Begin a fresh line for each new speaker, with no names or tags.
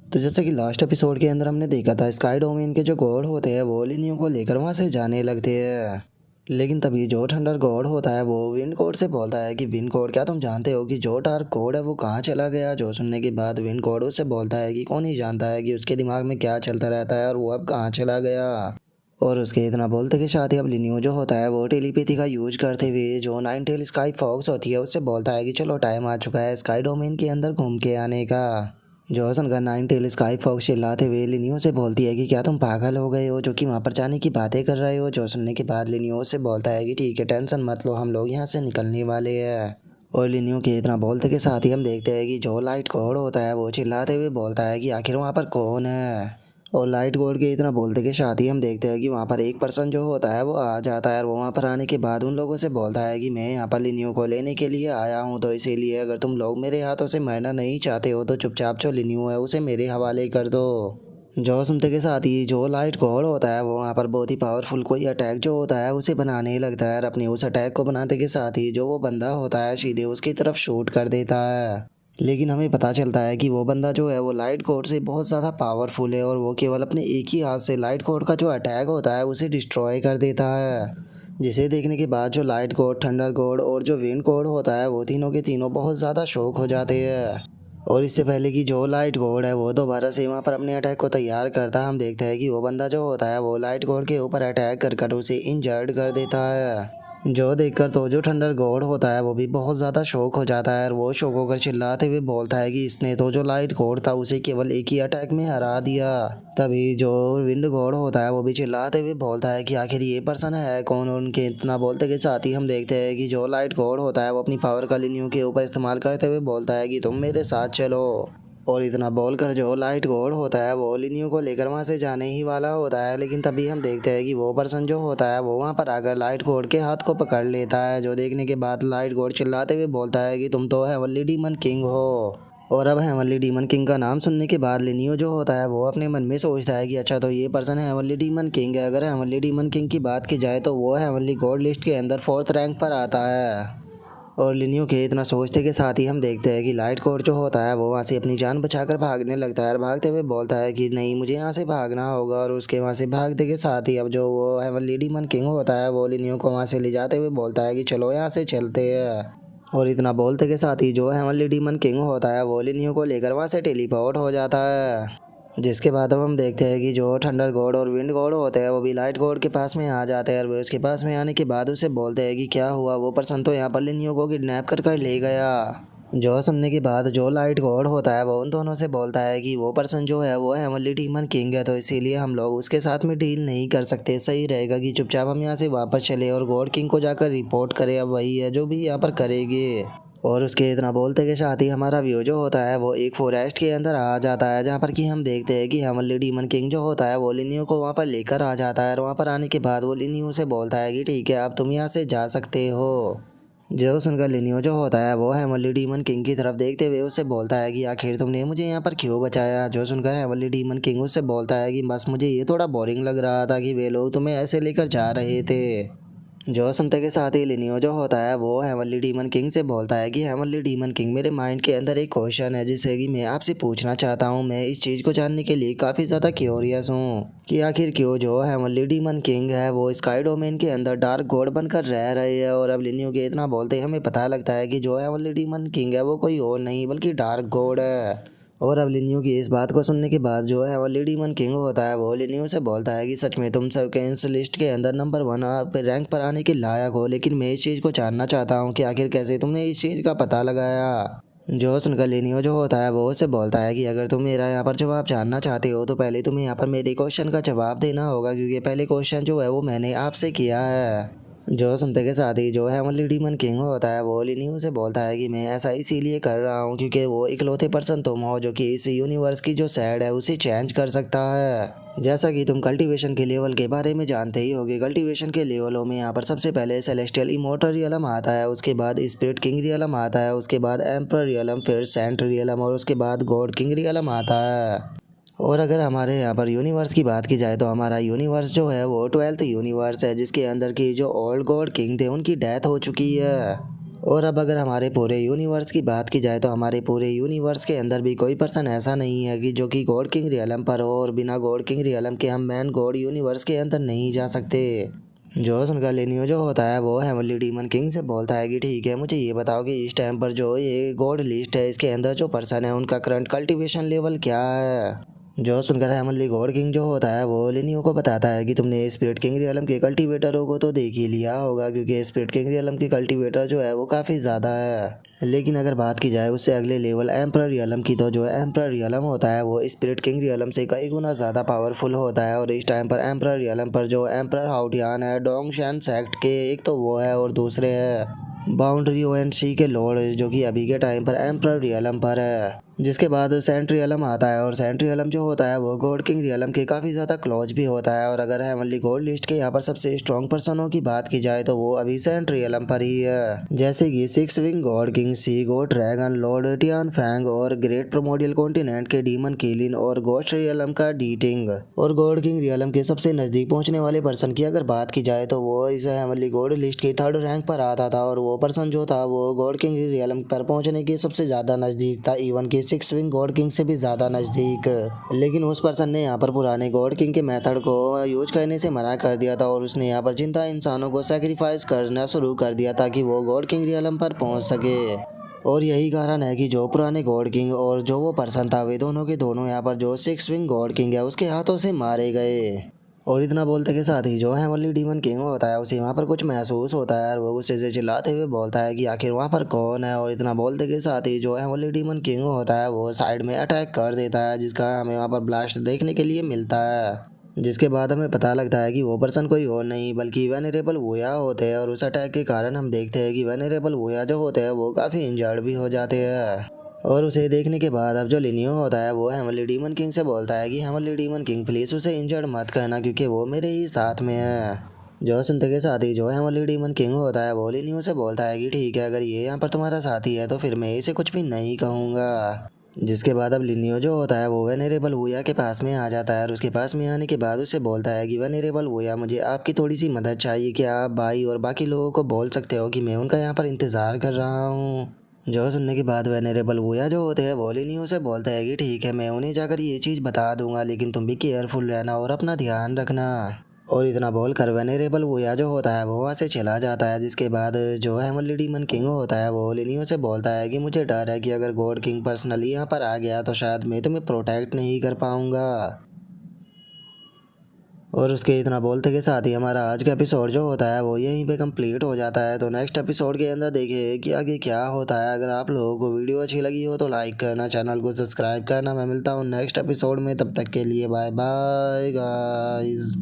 तो जैसा कि लास्ट एपिसोड के अंदर हमने देखा था, स्काई डोमेन के जो गॉड होते हैं वो लिनियो को लेकर वहाँ से जाने लगते हैं। लेकिन तभी जो थंडर गॉड होता है वो विंड गॉड से बोलता है कि विंड गॉड, क्या तुम जानते हो कि जो डार्क गॉड है वो कहाँ चला गया। जो सुनने के बाद विंड गॉड उससे बोलता है कि कौन ही जानता है कि उसके दिमाग में क्या चलता रहता है और वो अब कहाँ चला गया। और उसके इतना बोलते के साथ ही अब लिनियो जो होता है वो टेलीपैथी का यूज करते हुए जो नाइन टेल स्काई फॉक्स होती है उससे बोलता है कि चलो टाइम आ चुका है स्काई डोमेन के अंदर घूम के आने का। जो सुनकर नाइन टेल स्काई फॉक्स चिल्लाते हुए लिनियो से बोलती है कि क्या तुम पागल हो गए हो जो कि वहाँ पर जाने की बातें कर रहे हो। जो सुनने के बाद लिनियो से बोलता है कि ठीक है, टेंशन मत लो, हम लोग यहाँ से निकलने वाले हैं। और लिनियो के इतना बोलते के साथ ही हम देखते हैं कि जो लाइट कोड होता है वो चिल्लाते हुए बोलता है कि आखिर वहाँ पर कौन है। और लाइट कोड के इतना बोलते के साथ ही हम देखते हैं कि वहाँ पर एक पर्सन जो होता है वो आ जाता है और वो वहाँ पर आने के बाद उन लोगों से बोलता है कि मैं यहाँ पर लिनियो को लेने के लिए आया हूँ, तो इसीलिए अगर तुम लोग मेरे हाथों से मरना नहीं चाहते हो तो चुपचाप जो लिनियो है उसे मेरे हवाले कर दो। जो सुनते के साथ ही जो लाइट कोड होता है वो वहाँ पर बहुत ही पावरफुल कोई अटैक जो होता है उसे बनाने लगता है और अपने उस अटैक को बनाते के साथ ही जो वो बंदा होता है सीधे उसकी तरफ शूट कर देता है। लेकिन हमें पता चलता है कि वो बंदा जो है वो लाइट कोड से बहुत ज़्यादा पावरफुल है और वो केवल अपने एक ही हाथ से लाइट कोड का जो अटैक होता है उसे डिस्ट्रॉय कर देता है। जिसे देखने के बाद जो लाइट कोड, थंडर कोड और जो विंड कोड होता है वो तीनों के तीनों बहुत ज़्यादा शॉक हो जाते हैं। और इससे पहले कि जो लाइट कोड है वो दोबारा से वहाँ पर अपने अटैक को तैयार करता है, हम देखते हैं कि वो बंदा जो होता है वो लाइट कोड के ऊपर अटैक कर कर उसे इंजर्ड कर देता है। जो देखकर तो जो थंडर गॉड होता है वो भी बहुत ज़्यादा शौक हो जाता है और वो शौक होकर चिल्लाते हुए बोलता है कि इसने तो जो लाइट गॉड था उसे केवल एक ही अटैक में हरा दिया। तभी जो विंड गॉड होता है वो भी चिल्लाते हुए बोलता है कि आखिर ये पर्सन है कौन। और उनके इतना बोलते के साथ ही हम देखते हैं कि जो लाइट गॉड होता है वो अपनी पावर का लिनियो के ऊपर इस्तेमाल करते हुए बोलता है कि तुम मेरे साथ चलो। और इतना बोलकर जो लाइट गॉड होता है वो लिनियो को लेकर वहाँ से जाने ही वाला होता है। लेकिन तभी हम देखते हैं कि वो पर्सन जो होता है वो वहाँ पर आकर लाइट गॉड के हाथ को पकड़ लेता है। जो देखने के बाद लाइट गॉड चिल्लाते हुए बोलता है कि तुम तो हेवनली डीमन किंग हो। और अब हेवनली डीमन किंग का नाम सुनने के बाद लिनियो जो होता है वो अपने मन में सोचता है कि अच्छा, तो ये पर्सन हेवनली डीमन किंग है। अगर हेवनली डीमन किंग की बात की जाए तो वो हेवनली गॉड लिस्ट के अंदर 4th रैंक पर आता है। और लिनियो के इतना सोचते के साथ ही हम देखते हैं कि लाइट कोड जो होता है वो वहाँ से अपनी जान बचाकर भागने लगता है और भागते हुए बोलता है कि नहीं, मुझे यहाँ से भागना होगा। और उसके वहाँ से भागते के साथ ही अब जो वो हेवनली डीमन किंग होता है वो लिनियो को वहाँ से ले जाते हुए बोलता है कि चलो यहाँ से चलते हैं। और इतना बोलते के साथ ही जो हेवनली डीमन किंग होता है वो लिनियो को लेकर वहाँ से टेलीपोर्ट हो जाता है। जिसके बाद अब हम देखते हैं कि जो थंडर गॉड और विंड गॉड होते हैं वो भी लाइट गॉड के पास में आ जाते हैं और वो उसके पास में आने के बाद उसे बोलते हैं कि क्या हुआ, वो पर्सन तो यहाँ पर लिनियो को किडनैप कर कर ले गया। जो सुनने के बाद जो लाइट गॉड होता है वो उन दोनों से बोलता है कि वो पर्सन जो है वो हेवनली डीमन किंग है, तो इसीलिए हम लोग उसके साथ में डील नहीं कर सकते। सही रहेगा कि चुपचाप हम यहाँ से वापस चले और गॉड किंग को जाकर रिपोर्ट करें। अब वही है जो भी यहाँ पर करेंगे। और उसके इतना बोलते के साथ ही हमारा व्यू जो होता है वो एक फॉरेस्ट के अंदर आ जाता है, जहाँ पर कि हम देखते हैं कि हेवनली डीमन किंग जो होता है वो लिनियो को वहाँ पर लेकर आ जाता है। और वहाँ पर आने के बाद वो लिनियो से बोलता है कि ठीक है, अब तुम यहाँ से जा सकते हो। जो सुनकर लिनियो जो होता है वो हेवनली डीमन किंग की तरफ देखते हुए उससे बोलता है कि आखिर तुमने मुझे यहाँ पर क्यों बचाया। जो सुनकर हेवनली डीमन किंग उससे बोलता है कि बस मुझे ये थोड़ा बोरिंग लग रहा था कि वे लोग तुम्हें ऐसे लेकर जा रहे थे। जो सुनते के साथ ही लिनियो जो होता है वो हेवनली डीमन किंग से बोलता है कि हेवनली डीमन किंग, मेरे माइंड के अंदर एक क्वेश्चन है जिससे कि मैं आपसे पूछना चाहता हूँ। मैं इस चीज़ को जानने के लिए काफ़ी ज़्यादा क्यूरियस हूँ कि आखिर क्यों जो हेवनली डीमन किंग है वो स्काई डोमेन के अंदर डार्क गॉड बनकर रह रहे हैं। और अब लिनियो के इतना बोलते ही हमें पता लगता है कि जो हेवनली डीमन किंग है वो कोई और नहीं बल्कि डार्क गॉड है। और अब लिनियो की इस बात को सुनने के बाद जो है वो लिडीमन किंग होता है वो लिनियो से बोलता है कि सच में तुम सबके इस लिस्ट के अंदर नंबर 1 पे रैंक पर आने के लायक हो, लेकिन मैं इस चीज़ को जानना चाहता हूँ कि आखिर कैसे तुमने इस चीज़ का पता लगाया। जो सुनकर लिनियो जो होता है वो उससे बोलता है कि अगर तुम मेरा यहाँ पर जवाब जानना चाहते हो तो पहले तुम्हें यहाँ पर मेरे क्वेश्चन का जवाब देना होगा, क्योंकि पहले क्वेश्चन जो है वो मैंने आपसे किया है। जो सुनते के साथ ही जो हेवनली डीमन किंग होता है वो लिनियो से बोलता है कि मैं ऐसा इसीलिए कर रहा हूँ क्योंकि वो इकलौते पर्सन तुम हो जो कि इस यूनिवर्स की जो सैड है उसे चेंज कर सकता है। जैसा कि तुम कल्टीवेशन के लेवल के बारे में जानते ही होगे, कल्टीवेशन के लेवलों में यहाँ पर सबसे पहले सेलेस्टियल इमोर्टल रियलम आता है, उसके बाद स्पिरिट किंग रियलम आता है, उसके बाद एम्पर रियलम, फिर सेंट रियलम और उसके बाद गॉड किंग रियलम आता है। और अगर हमारे यहाँ पर यूनिवर्स की बात की जाए तो हमारा यूनिवर्स जो है वो 12th यूनिवर्स है, जिसके अंदर की जो ओल्ड गॉड किंग थे उनकी डेथ हो चुकी है। और अब अगर हमारे पूरे यूनिवर्स की बात की जाए तो हमारे पूरे यूनिवर्स के अंदर भी कोई पर्सन ऐसा नहीं है कि जो कि गॉड किंग रियलम पर हो, और बिना गॉड किंग रियलम के हम मैन गॉड यूनिवर्स के अंदर नहीं जा सकते। जो सुनकर लेनियो जो होता है वो हेवनली डीमन किंग से बोलता है कि ठीक है, मुझे ये बताओ कि इस टाइम पर जो ये गॉड लिस्ट है इसके अंदर जो पर्सन है उनका करंट कल्टीवेशन लेवल क्या है। जो सुनकर हेवनली गॉड किंग जो होता है वो लेनियो को बताता है कि तुमने स्पिरिट किंग रियलम के कल्टीवेटरों को तो देख ही लिया होगा, क्योंकि स्पिरिट किंग रियलम की कल्टीवेटर जो है वो काफ़ी ज़्यादा है। लेकिन अगर बात की जाए उससे अगले लेवल एम्परर रियलम की, तो जो एम्परर रियलम होता है वो स्पिरिट किंग रियलम से कई गुना ज़्यादा पावरफुल होता है। और इस टाइम पर एम्परर रियलम पर जो एम्परर हाउटियान है डोंगशन सेक्ट के, एक तो वो है और दूसरे है बाउंड्री ओएनसी के लॉर्ड, जो कि अभी के टाइम पर एम्परर रियलम पर है। जिसके बाद सेंट रियलम आता है, और सेंट रियलम जो होता है वो गॉड किंग रियलम के काफ़ी ज़्यादा क्लोज भी होता है। और अगर हेवनली गॉड लिस्ट के यहाँ पर सबसे स्ट्रॉन्ग पर्सनों की बात की जाए तो वो अभी सेंट रियलम पर ही है, जैसे कि six wing god king, sea god dragon lord Tian Fang, और ग्रेट प्रोमोडियल कॉन्टिनेंट के डीमन किलिन, और गोस्ट रियलम का डीटिंग। और गॉड किंग रियलम के सबसे नज़दीक पहुंचने वाले पर्सन की अगर बात की जाए तो वो इस हेवनली गॉड लिस्ट के 3rd रैंक पर आता था, और वो पर्सन जो था वो गॉड किंग रियलम पर पहुंचने के सबसे ज़्यादा नज़दीक था, इवन कि सिक्स विंग गॉड किंग से भी ज़्यादा नज़दीक। लेकिन उस पर्सन ने यहाँ पर पुराने गॉड किंग के मेथड को यूज करने से मना कर दिया था, और उसने यहाँ पर जिंदा इंसानों को सेक्रीफाइस करना शुरू कर दिया ताकि वो गॉड किंग रियलम पर पहुंच सके। और यही कारण है कि जो पुराने गॉड किंग और जो वो पर्सन था वे दोनों के दोनों यहाँ पर जो सिक्स विंग गॉड किंग है उसके हाथों से मारे गए। और इतना बोलते के साथ ही जो हेवनली डीमन किंग होता है उसे वहाँ पर कुछ महसूस होता है, और वो गुस्से से चिल्लाते हुए बोलता है कि आखिर वहाँ पर कौन है। और इतना बोलते के साथ ही जो हेवनली डीमन किंग होता है वो साइड में अटैक कर देता है, जिसका हमें वहाँ पर ब्लास्ट देखने के लिए मिलता है। जिसके बाद हमें पता लगता है कि वो पर्सन कोई और नहीं बल्कि वेनेरेबल वोया होते हैं, और उस अटैक के कारण हम देखते हैं कि वेनेरेबल वोया जो होते हैं वो काफ़ी इंजर्ड भी हो जाते हैं। और उसे देखने के बाद अब जो लिनियो होता है वो हेवनली डीमन किंग से बोलता है कि हेवनली डीमन किंग प्लीज़ उसे इंजर्ड मत करना, क्योंकि वो मेरे ही साथ में है। जो सुनते के साथ ही जो हेवनली डीमन किंग होता है वो लिनियो से बोलता है कि ठीक है, अगर ये यहाँ पर तुम्हारा साथी है तो फिर मैं इसे कुछ भी नहीं कहूँगा। जिसके बाद अब लिनियो जो होता है वो वेनेरेबल वोया के पास में आ जाता है, और उसके पास में आने के बाद उससे बोलता है कि वेनेरेबल वोया, मुझे आपकी थोड़ी सी मदद चाहिए। क्या आप भाई और बाकी लोगों को बोल सकते हो कि मैं उनका यहाँ पर इंतज़ार कर रहा हूँ। जो सुनने के बाद वेनेरेबल वोया जो होते हैं वो लिनियो से बोलते हैं कि ठीक है, मैं उन्हें जाकर ये चीज़ बता दूंगा, लेकिन तुम भी केयरफुल रहना और अपना ध्यान रखना। और इतना बोलकर वेनेरेबल वोया जो होता है वो वहाँ से चला जाता है। जिसके बाद जो हेवनली डीमन किंग होता है वो लिनियो से बोलता है कि मुझे डर है कि अगर गॉड किंग पर्सनली यहाँ पर आ गया तो शायद मैं तुम्हें प्रोटेक्ट नहीं कर पाऊंगा। और उसके इतना बोलते के साथ ही हमारा आज का एपिसोड जो होता है वो यहीं पे कंप्लीट हो जाता है। तो नेक्स्ट एपिसोड के अंदर देखिए कि आगे क्या होता है। अगर आप लोगों को वीडियो अच्छी लगी हो तो लाइक करना, चैनल को सब्सक्राइब करना। मैं मिलता हूँ नेक्स्ट एपिसोड में, तब तक के लिए बाय बाय गाइस।